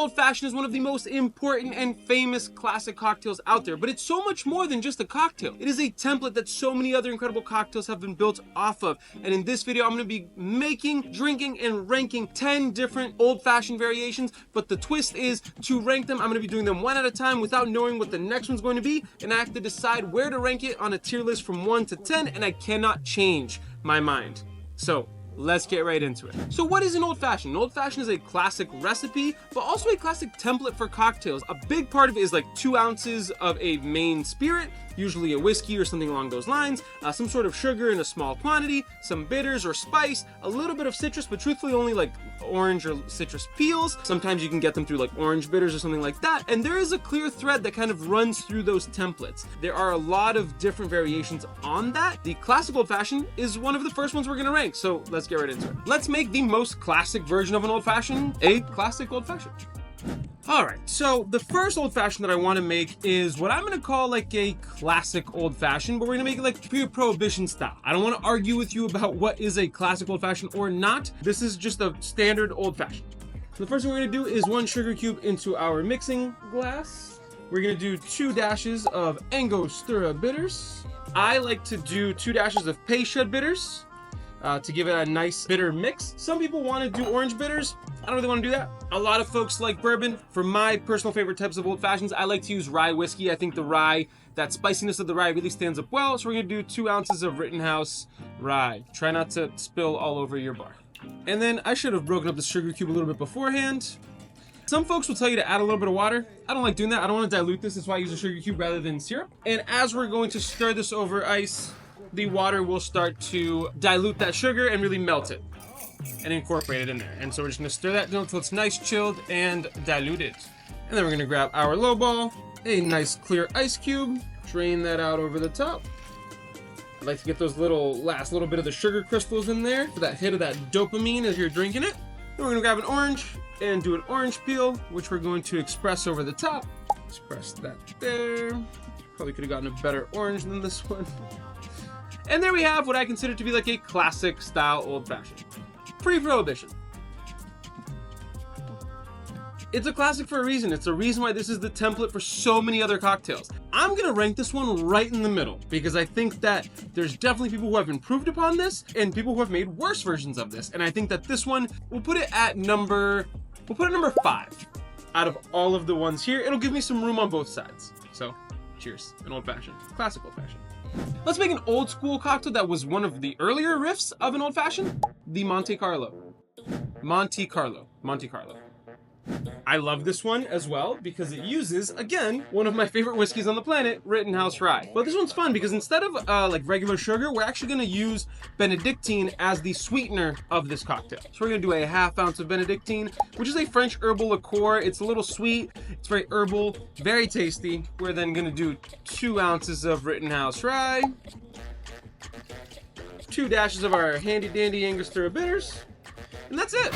Old Fashioned is one of the most important and famous classic cocktails out there, but it's so much more than just a cocktail. It is a template that so many other incredible cocktails have been built off of. And in this video, I'm going to be making, drinking, and ranking 10 different Old Fashioned variations, but the twist is to rank them, I'm going to be doing them one at a time without knowing what the next one's going to be, and I have to decide where to rank it on a tier list from 1 to 10, and I cannot change my mind. So let's get right into it. So what is an Old Fashioned? An Old Fashioned is a classic recipe, but also a classic template for cocktails. A big part of it is like 2 ounces of a main spirit, usually a whiskey or something along those lines, some sort of sugar in a small quantity, some bitters or spice, a little bit of citrus, but truthfully only like orange or citrus peels. Sometimes you can get them through like orange bitters or something like that. And there is a clear thread that kind of runs through those templates. There are a lot of different variations on that. The classic Old Fashioned is one of the first ones we're gonna rank. So let's get right into it. Let's make the most classic version of an Old Fashioned a classic Old Fashioned. All right, so the first Old Fashioned that I want to make is what I'm going to call like a classic Old Fashioned, but we're going to make it like pre-prohibition style. I don't want to argue with you about what is a classic Old Fashioned or not. This is just a standard Old Fashioned. So the first thing we're going to do is 1 sugar cube into our mixing glass. We're going to do 2 dashes of Angostura bitters. I like to do 2 dashes of Peychaud bitters to give it a nice bitter mix. Some people want to do orange bitters. I don't really want to do that. A lot of folks like bourbon. For my personal favorite types of Old Fashions, I like to use rye whiskey. I think the rye, that spiciness of the rye really stands up well. So we're going to do 2 ounces of Rittenhouse rye. Try not to spill all over your bar. And then I should have broken up the sugar cube a little bit beforehand. Some folks will tell you to add a little bit of water. I don't like doing that. I don't want to dilute this. That's why I use a sugar cube rather than syrup. And as we're going to stir this over ice, the water will start to dilute that sugar and really melt it and incorporate it in there. And so we're just gonna stir that until it's nice, chilled, and diluted. And then we're gonna grab our low ball, a nice clear ice cube, drain that out over the top. I like to get those last little bit of the sugar crystals in there for that hit of that dopamine as you're drinking it. Then we're gonna grab an orange and do an orange peel, which we're going to express over the top. Express that there. Probably could have gotten a better orange than this one. And there we have what I consider to be like a classic style Old Fashioned. Pre-prohibition. It's a classic for a reason. It's the reason why this is the template for so many other cocktails. I'm gonna rank this one right in the middle because I think that there's definitely people who have improved upon this and people who have made worse versions of this. And I think that this one, we'll put it at number 5 out of all of the ones here. It'll give me some room on both sides. So cheers, an Old Fashioned, classic Old Fashioned. Let's make an old school cocktail that was one of the earlier riffs of an Old Fashioned, the Monte Carlo. Monte Carlo. I love this one as well because it uses, again, one of my favorite whiskeys on the planet, Rittenhouse rye. But this one's fun because instead of like regular sugar, we're actually gonna use Benedictine as the sweetener of this cocktail. So we're gonna do a 1/2 ounce of Benedictine, which is a French herbal liqueur. It's a little sweet, it's very herbal, very tasty. We're then gonna do 2 ounces of Rittenhouse rye, 2 dashes of our handy dandy Angostura bitters, and that's it.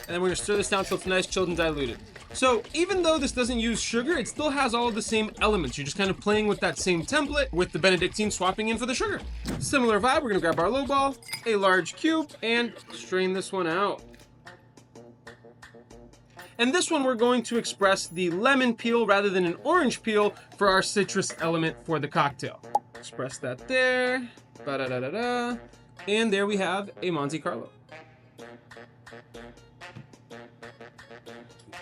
And then we're gonna stir this down until it's nice, chilled, and diluted. So even though this doesn't use sugar, it still has all of the same elements. You're just kind of playing with that same template with the Benedictine swapping in for the sugar. Similar vibe, we're gonna grab our low ball, a large cube, and strain this one out. And this one we're going to express the lemon peel rather than an orange peel for our citrus element for the cocktail. Express that there, ba-da-da-da-da. And there we have a Monte Carlo.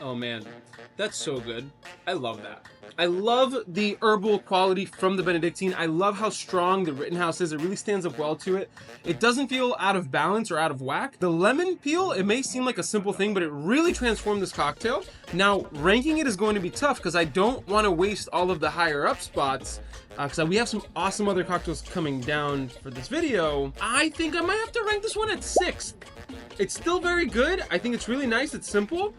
Oh man, that's so good. I love that. I love the herbal quality from the Benedictine. I love how strong the Rittenhouse is. It really stands up well to it. It doesn't feel out of balance or out of whack. The lemon peel, it may seem like a simple thing, but it really transformed this cocktail. Now, ranking it is going to be tough because I don't want to waste all of the higher up spots because we have some awesome other cocktails coming down for this video. I think I might have to rank this one at 6th. It's still very good. I think it's really nice. It's simple.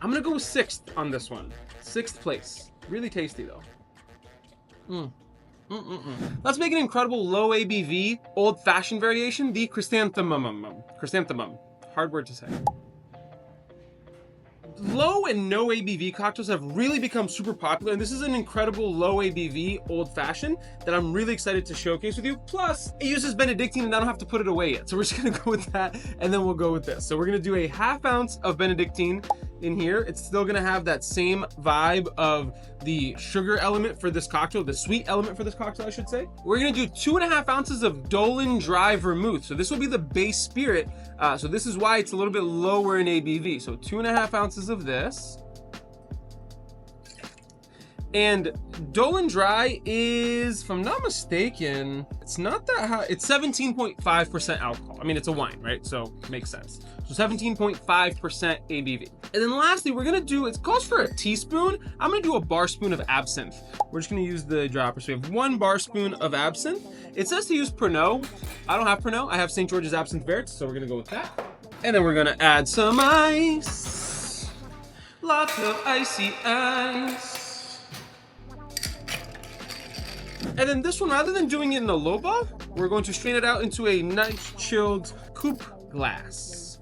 I'm gonna go with 6th on this one. 6th place. Really tasty though. Let's make an incredible low ABV, Old Fashioned variation, the Chrysanthemum. Chrysanthemum. Hard word to say. low and no ABV cocktails have really become super popular, and this is an incredible low ABV old fashioned that I'm really excited to showcase with you. Plus, it uses Benedictine and I don't have to put it away yet. So we're just gonna go with that, and then we'll go with this. So we're gonna do a ½ ounce of Benedictine in here. It's still gonna have that same vibe of the sugar element for this cocktail, the sweet element for this cocktail, I should say. We're gonna do 2½ ounces of Dolan Dry Vermouth. So this will be the base spirit. So this is why it's a little bit lower in ABV. So 2½ ounces of this. And Dolan Dry is, if I'm not mistaken, it's not that high. It's 17.5% alcohol. I mean, it's a wine, right? So it makes sense. So 17.5% ABV. And then lastly, we're gonna do, it calls for a teaspoon. I'm gonna do a bar spoon of absinthe. We're just gonna use the dropper. So we have 1 bar spoon of absinthe. It says to use Pernod. I don't have Pernod. I have St. George's Absinthe Vert, so we're gonna go with that. And then we're gonna add some ice. Lots of icy ice. And then this one, rather than doing it in a low ball, we're going to strain it out into a nice chilled coupe glass.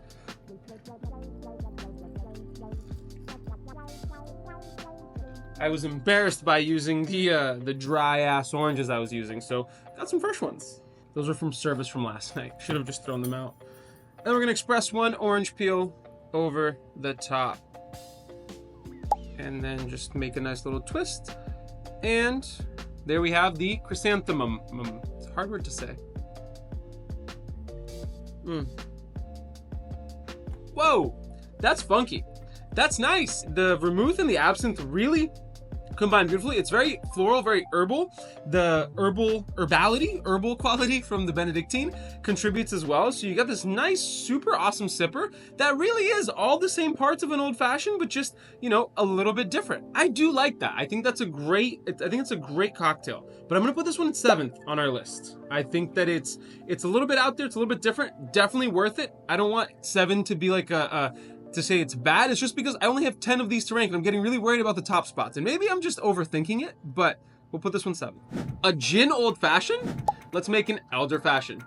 I was embarrassed by using the dry ass oranges I was using, so got some fresh ones. Those are from service from last night. Should have just thrown them out. And we're gonna express 1 orange peel over the top. And then just make a nice little twist. And there we have the Chrysanthemum. It's a hard word to say. Whoa, that's funky. That's nice. The vermouth and the absinthe really combined beautifully. It's very floral, very herbal. The herbal quality from the Benedictine contributes as well. So you got this nice, super awesome sipper that really is all the same parts of an old fashioned, but just, you know, a little bit different. I do like that. I think that's a great, I think it's a great cocktail, but I'm gonna put this one at 7th on our list. I think that it's a little bit out there. It's a little bit different, definitely worth it. I don't want 7 to be like to say it's bad. It's just because I only have 10 of these to rank and I'm getting really worried about the top spots. And maybe I'm just overthinking it, but we'll put this one 7. A gin old fashioned? Let's make an elder fashioned.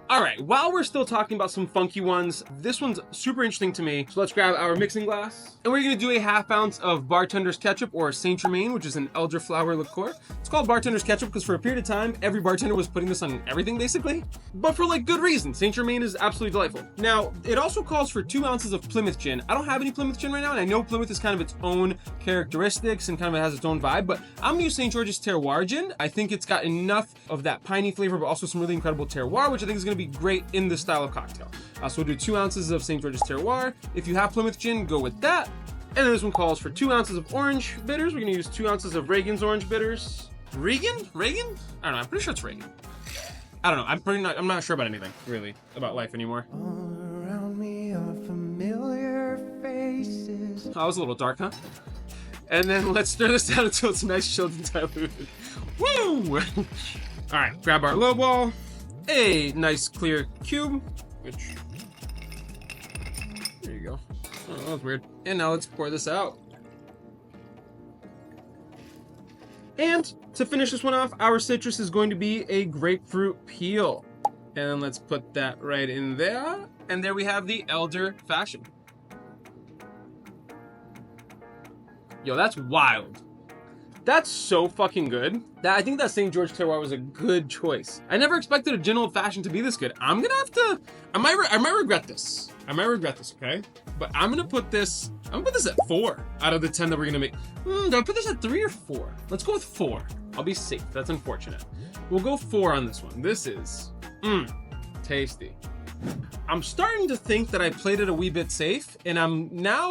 All right, while we're still talking about some funky ones, this one's super interesting to me. So let's grab our mixing glass. And we're gonna do a ½ ounce of bartender's ketchup, or Saint Germain, which is an elderflower liqueur. It's called bartender's ketchup because for a period of time, every bartender was putting this on everything basically, but for like good reason. Saint Germain is absolutely delightful. Now, it also calls for 2 ounces of Plymouth gin. I don't have any Plymouth gin right now, and I know Plymouth is kind of its own characteristics and kind of has its own vibe, but I'm gonna use St. George's Terroir gin. I think it's got enough of that piney flavor, but also some really incredible terroir, which I think is gonna be great in this style of cocktail. So we'll do 2 ounces of St. George's Terroir. If you have Plymouth gin, go with that. And then this one calls for 2 ounces of orange bitters. We're gonna use 2 ounces of Reagan's orange bitters. Reagan? I don't know, I'm pretty sure it's Reagan. I don't know, I'm not sure about anything, really, about life anymore. All around me are familiar faces. Oh, that was a little dark, huh? And then let's stir this down until it's nice, chilled, and diluted. Woo! All right, grab our low ball. A nice clear cube, which, there you go. Oh, that was weird. And now let's pour this out. And to finish this one off, our citrus is going to be a grapefruit peel. And then let's put that right in there. And there we have the elder fashion. Yo, that's wild. That's so fucking good. I think that St. George Terroir was a good choice. I never expected a gin old fashioned to be this good. I'm gonna have to, I might regret this. Okay? But I'm gonna put this at 4 out of the 10 that we're gonna make. Do I put this at 3 or 4? Let's go with 4. I'll be safe, that's unfortunate. We'll go 4 on this one. This is, tasty. I'm starting to think that I played it a wee bit safe, and I'm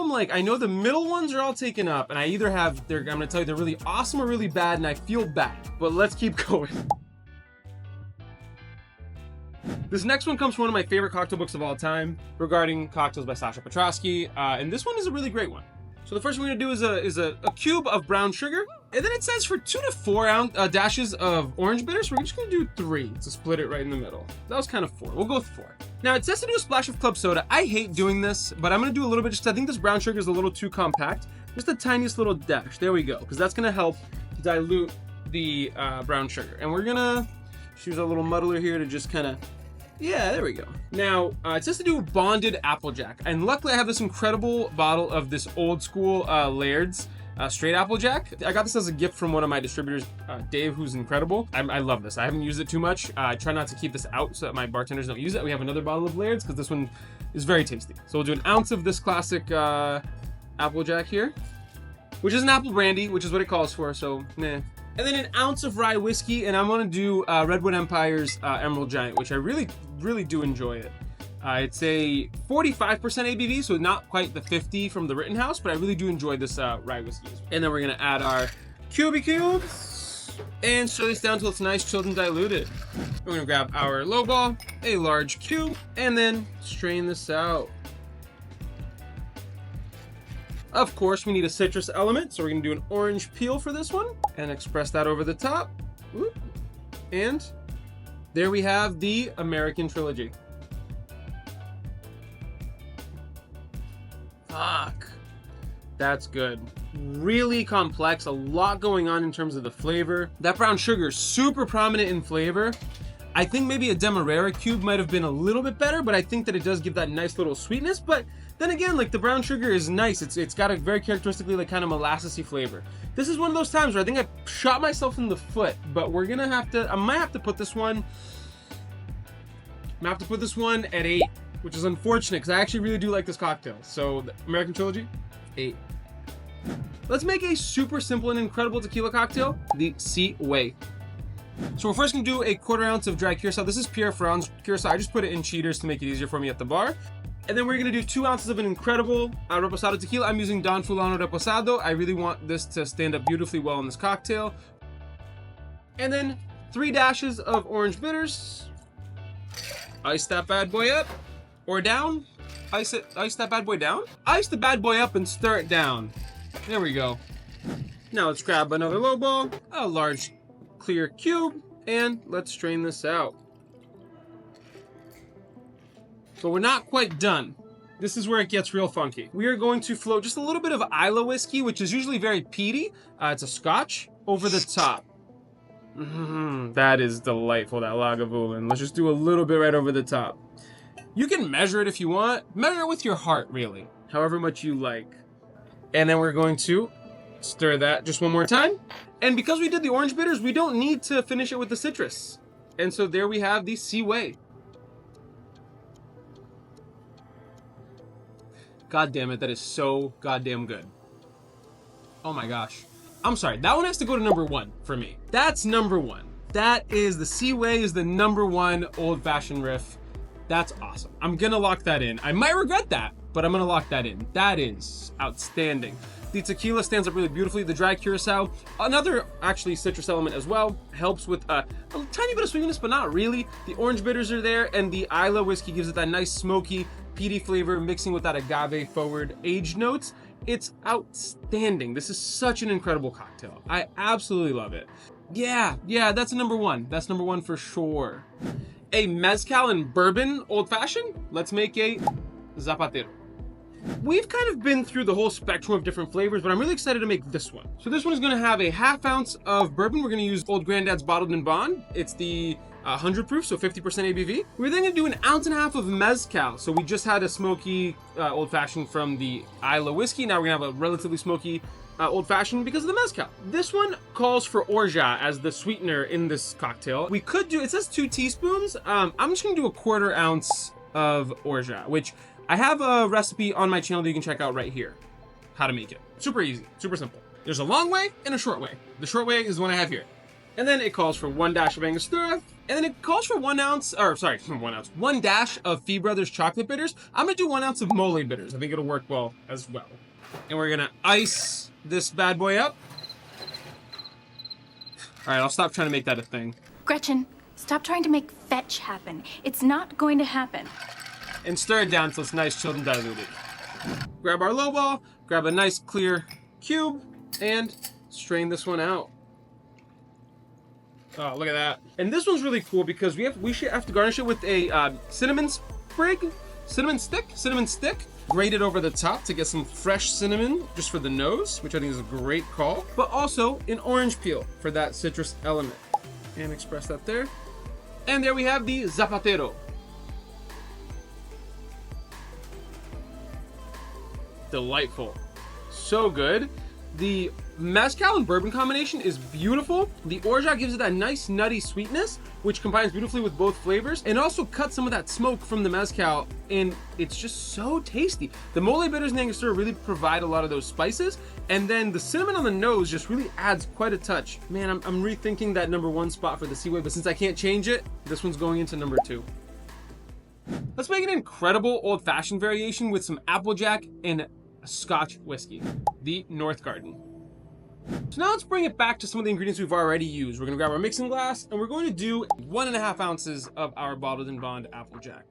like, I know the middle ones are all taken up, and I either have, I'm gonna tell you they're really awesome or really bad, and I feel bad, but let's keep going. This next one comes from one of my favorite cocktail books of all time regarding cocktails by Sasha Petrosky, and this one is a really great one. So the first one we're gonna do is a cube of brown sugar, and then it says for 2 to 4 dashes of orange bitter, so we're just gonna do 3 to split it right in the middle. That was kind of 4, we'll go with 4. Now it says to do a splash of club soda. I hate doing this, but I'm gonna do a little bit just I think this brown sugar is a little too compact. Just the tiniest little dash, there we go, because that's gonna help dilute the brown sugar. And we're gonna use a little muddler here to just kind of Yeah, there we go. Now, it says to do bonded Applejack. And luckily I have this incredible bottle of this old school Laird's straight Applejack. I got this as a gift from one of my distributors, Dave, who's incredible. I love this. I haven't used it too much. I try not to keep this out so that my bartenders don't use it. We have another bottle of Laird's because this one is very tasty. So we'll do an ounce of this classic Applejack here, which is an apple brandy, which is what it calls for, so meh. And then an ounce of rye whiskey, and I'm gonna do Redwood Empire's Emerald Giant, which I really do enjoy it. It's a 45% ABV, so not quite the 50 from the Rittenhouse, but I really do enjoy this rye whiskey. And then we're gonna add our cubes, and stir this down until it's nice, chilled, and diluted. We're gonna grab our lowball, a large cube, and then strain this out. Of course, we need a citrus element, so we're gonna do an orange peel for this one and express that over the top. Whoop. And there we have the American Trilogy. Fuck. That's good. Really complex, a lot going on in terms of the flavor. That brown sugar is super prominent in flavor. I think maybe a Demerara cube might have been a little bit better, but I think that it does give that nice little sweetness. But then again, like the brown sugar is nice. It's got a very characteristically like kind of molassesy flavor. This is one of those times where I think I shot myself in the foot, but we're gonna have to, I might have to put this one, at 8, which is unfortunate because I actually really do like this cocktail. So the American Trilogy, 8. Let's make a super simple and incredible tequila cocktail, the Seaway. So we're first gonna do a 1/4 ounce of dry curacao. This is Pierre Fran's curacao. I just put it in cheaters to make it easier for me at the bar. And then we're gonna do 2 ounces of an incredible Reposado tequila. I'm using Don Fulano Reposado. I really want this to stand up beautifully well in this cocktail. And then 3 dashes of orange bitters. Ice that bad boy up or down. Ice that bad boy down. Ice the bad boy up and stir it down. There we go. Now let's grab another lowball, a large clear cube, and let's strain this out. But we're not quite done. This is where it gets real funky. We are going to float just a little bit of Isla whiskey, which is usually very peaty. It's a Scotch, over the top. That is delightful, that Lagavulin. Let's just do a little bit right over the top. You can measure it if you want. Measure it with your heart, really. However much you like. And then we're going to stir that just one more time. And because we did the orange bitters, we don't need to finish it with the citrus. And so there we have the Seaway. God damn it, that is so goddamn good. Oh my gosh. I'm sorry, that one has to go to number 1 for me. That's number 1. That is, the Seaway is the number 1 old-fashioned riff. That's awesome. I'm gonna lock that in. I might regret that, but I'm gonna lock that in. That is outstanding. The tequila stands up really beautifully. The dry curacao, another actually citrus element as well, helps with a tiny bit of sweetness, but not really. The orange bitters are there, and the Isla whiskey gives it that nice smoky, peaty flavor mixing with that agave forward aged notes. It's outstanding. This is such an incredible cocktail. I absolutely love it. Yeah, that's a number 1. That's number 1 for sure. A mezcal and bourbon old fashioned. Let's make a Zapato. We've kind of been through the whole spectrum of different flavors, but I'm really excited to make this one. So this one is gonna have a 1/2 ounce of bourbon. We're gonna use Old Granddad's Bottled in Bond. It's the 100 proof, so 50% ABV. We're then gonna do 1.5 ounces of mezcal. So we just had a smoky old fashioned from the Isla whiskey. Now we're gonna have a relatively smoky old fashioned because of the mezcal. This one calls for orgeat as the sweetener in this cocktail. We could do, it says 2 teaspoons. I'm just gonna do a 1/4 ounce of orgeat, which I have a recipe on my channel that you can check out right here. How to make it. Super easy, super simple. There's a long way and a short way. The short way is the one I have here. And then it calls for 1 dash of Angostura. And then it calls for 1 ounce, or sorry, 1 ounce, 1 dash of Fee Brothers chocolate bitters. I'm gonna do 1 ounce of mole bitters. I think it'll work well as well. And we're gonna ice this bad boy up. All right, I'll stop trying to make that a thing. Gretchen, stop trying to make fetch happen. It's not going to happen. And stir it down until it's nice, chilled, and diluted. Grab our lowball, grab a nice clear cube, and strain this one out. Oh, look at that. And this one's really cool because we should have to garnish it with a cinnamon stick, grated over the top to get some fresh cinnamon just for the nose, which I think is a great call, but also an orange peel for that citrus element. And express that there. And there we have the Zapatero. delightful. So good. The mezcal and bourbon combination is beautiful. The orgeat gives it that nice nutty sweetness, which combines beautifully with both flavors, and also cuts some of that smoke from the mezcal, and it's just so tasty. The mole bitters and Angostura really provide a lot of those spices, and then the cinnamon on the nose just really adds quite a touch. Man, I'm rethinking that #1 spot for the Seaway, but since I can't change it, this one's going into #2. Let's make an incredible old-fashioned variation with some Applejack and Scotch whiskey, the North Garden. So now let's bring it back to some of the ingredients we've already used. We're gonna grab our mixing glass and we're going to do 1.5 ounces of our bottled and bond Applejack.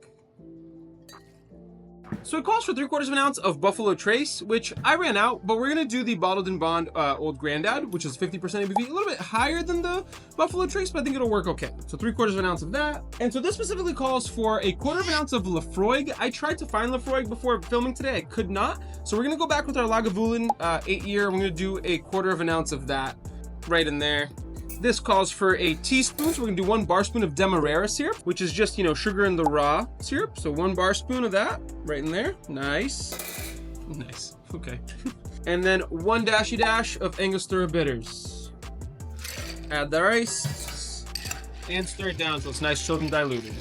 So it calls for 3/4 of an ounce of Buffalo Trace, which I ran out, but we're gonna do the bottled and bond Old Grandad, which is 50% ABV, a little bit higher than the Buffalo Trace, but I think it'll work okay. So 3/4 of an ounce of that. And so this specifically calls for 1/4 of an ounce of Lafroig. I tried to find Lafroig before filming today, I could not. So we're gonna go back with our Lagavulin 8-year. We're gonna do 1/4 of an ounce of that right in there. This calls for a teaspoon, so we're gonna do 1 bar spoon of Demerara syrup, which is just, sugar in the raw syrup. So 1 bar spoon of that right in there. Nice. Nice, okay. And then 1 dashy dash of Angostura bitters. Add the rice and stir it down so it's nice, chilled, and diluted.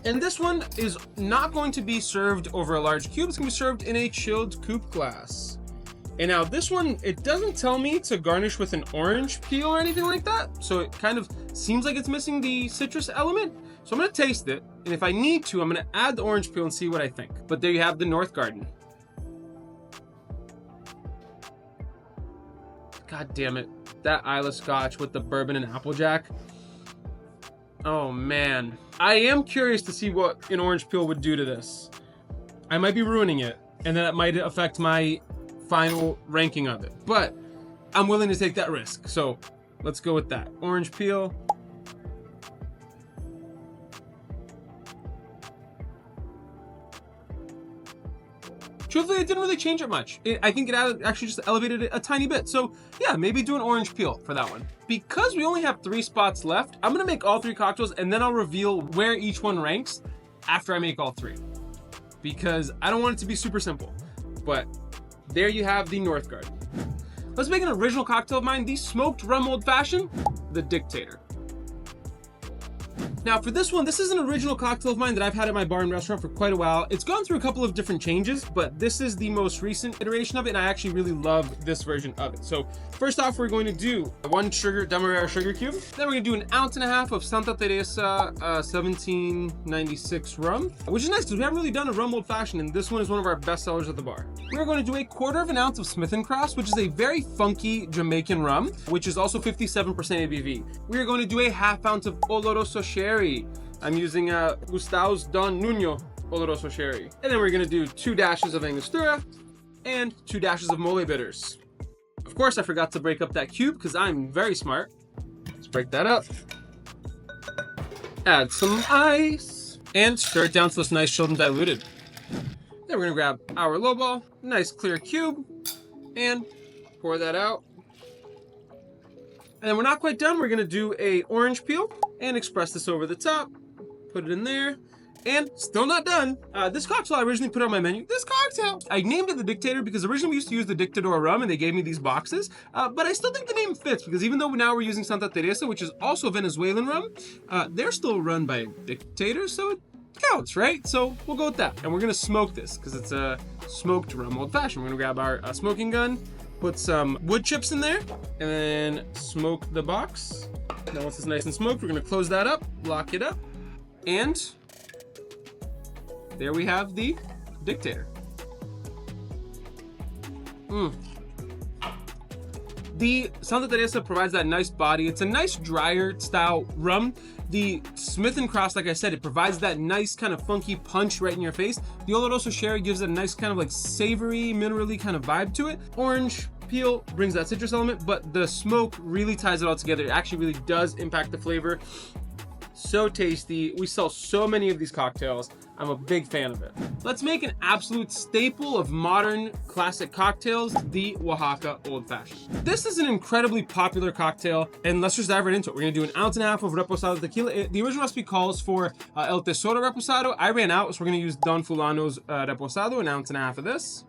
And this one is not going to be served over a large cube. It's gonna be served in a chilled coupe glass. And now this one, it doesn't tell me to garnish with an orange peel or anything like that. So it kind of seems like it's missing the citrus element. So I'm gonna taste it. And if I need to, I'm gonna add the orange peel and see what I think. But there you have the North Garden. God damn it. That Isla Scotch with the bourbon and Applejack. Oh man. I am curious to see what an orange peel would do to this. I might be ruining it. And that might affect my final ranking of it, but I'm willing to take that risk. So let's go with that. Orange peel. Truthfully, it didn't really change it much. I think it actually just elevated it a tiny bit. So yeah, maybe do an orange peel for that one. Because we only have 3 spots left, I'm gonna make all 3 cocktails and then I'll reveal where each one ranks after I make all 3. Because I don't want it to be super simple, but there you have the North Garden. Let's make an original cocktail of mine, the smoked rum old fashioned, the Dictator. Now for this one, this is an original cocktail of mine that I've had at my bar and restaurant for quite a while. It's gone through a couple of different changes, but this is the most recent iteration of it, and I actually really love this version of it. So first off, we're going to do 1 Demerara sugar cube. Then we're gonna do 1.5 ounces of Santa Teresa 1796 rum, which is nice because we haven't really done a rum old fashioned, and this one is one of our best sellers at the bar. We're going to do 1/4 of an ounce of Smith & Cross, which is a very funky Jamaican rum, which is also 57% ABV. We are going to do 1/2 ounce of Oloroso Sherry. I'm using Gustav's Don Nuno Oloroso Sherry. And then we're gonna do 2 dashes of Angostura and 2 dashes of mole bitters. Of course, I forgot to break up that cube because I'm very smart. Let's break that up. Add some ice and stir it down so it's nice, chilled, and diluted. Then we're gonna grab our lowball, nice clear cube, and pour that out. And then we're not quite done. We're gonna do a orange peel and express this over the top. Put it in there, and still not done. This cocktail I originally put on my menu. This cocktail, I named it the Dictator because originally we used to use the Dictator rum and they gave me these boxes. But I still think the name fits because even though now we're using Santa Teresa, which is also Venezuelan rum, they're still run by a dictator, so it counts, right? So we'll go with that. And we're gonna smoke this because it's a smoked rum old fashioned. We're gonna grab our smoking gun, put some wood chips in there, and then smoke the box. Now once it's nice and smoked, we're gonna close that up, lock it up, and there we have the Dictator. The Santa Teresa provides that nice body. It's a nice drier style rum. The Smith & Cross, like I said, it provides that nice kind of funky punch right in your face. The Oloroso Sherry gives it a nice kind of like savory, minerally kind of vibe to it. Orange peel brings that citrus element, but the smoke really ties it all together. It actually really does impact the flavor. So tasty. We sell so many of these cocktails. I'm a big fan of it. Let's make an absolute staple of modern classic cocktails, the Oaxaca Old Fashioned. This is an incredibly popular cocktail, and let's just dive right into it. We're gonna do 1.5 ounces of Reposado tequila. The original recipe calls for El Tesoro Reposado. I ran out, so we're gonna use Don Fulano's Reposado, 1.5 ounces of this.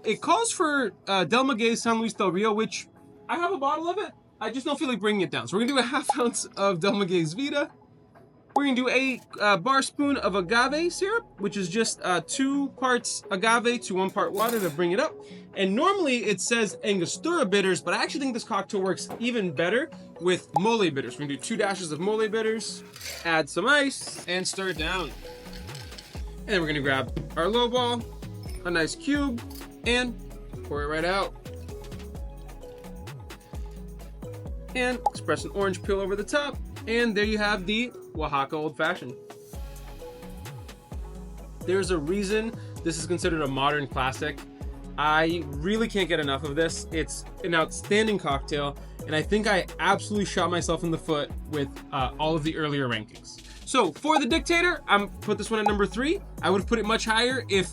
it calls for Del Maguey San Luis del Rio, which I have a bottle of it. I just don't feel like bringing it down. So we're gonna do a ½ ounce of Del Maguey's Vita. We're gonna do a bar spoon of agave syrup, which is just 2 parts agave to 1 part water to bring it up. And normally it says Angostura bitters, but I actually think this cocktail works even better with mole bitters. We're gonna do 2 dashes of mole bitters, add some ice, and stir it down. And then we're gonna grab our low ball, a nice cube, and pour it right out. And express an orange peel over the top. And there you have the Oaxaca Old Fashioned. There's a reason this is considered a modern classic. I really can't get enough of this. It's an outstanding cocktail, and I think I absolutely shot myself in the foot with all of the earlier rankings. So for the Dictator, I'm put this one at number 3. I would have put it much higher if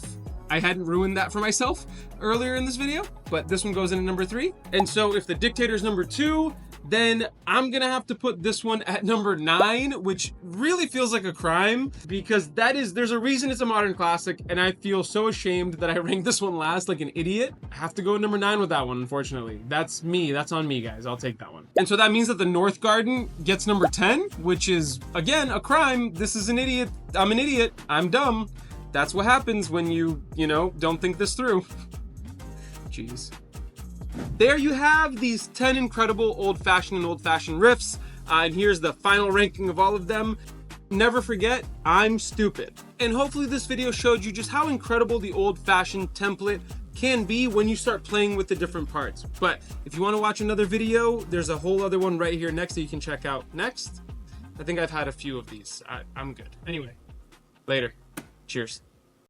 I hadn't ruined that for myself earlier in this video, but this one goes in at number 3. And so if the Dictator is number 2, then I'm gonna have to put this one at number 9, which really feels like a crime because there's a reason it's a modern classic, and I feel so ashamed that I ranked this one last like an idiot. I have to go at number 9 with that one, unfortunately. That's me, that's on me, guys. I'll take that one. And so that means that the North Garden gets number 10, which is, again, a crime. This is an idiot. I'm an idiot. I'm dumb. That's what happens when you know, don't think this through. Jeez. There you have these 10 incredible old-fashioned and old-fashioned riffs, and here's the final ranking of all of them. Never forget, I'm stupid. And hopefully this video showed you just how incredible the old-fashioned template can be when you start playing with the different parts. But if you want to watch another video, there's a whole other one right here next that you can check out next. I think I've had a few of these. I'm good. Anyway, later. Cheers.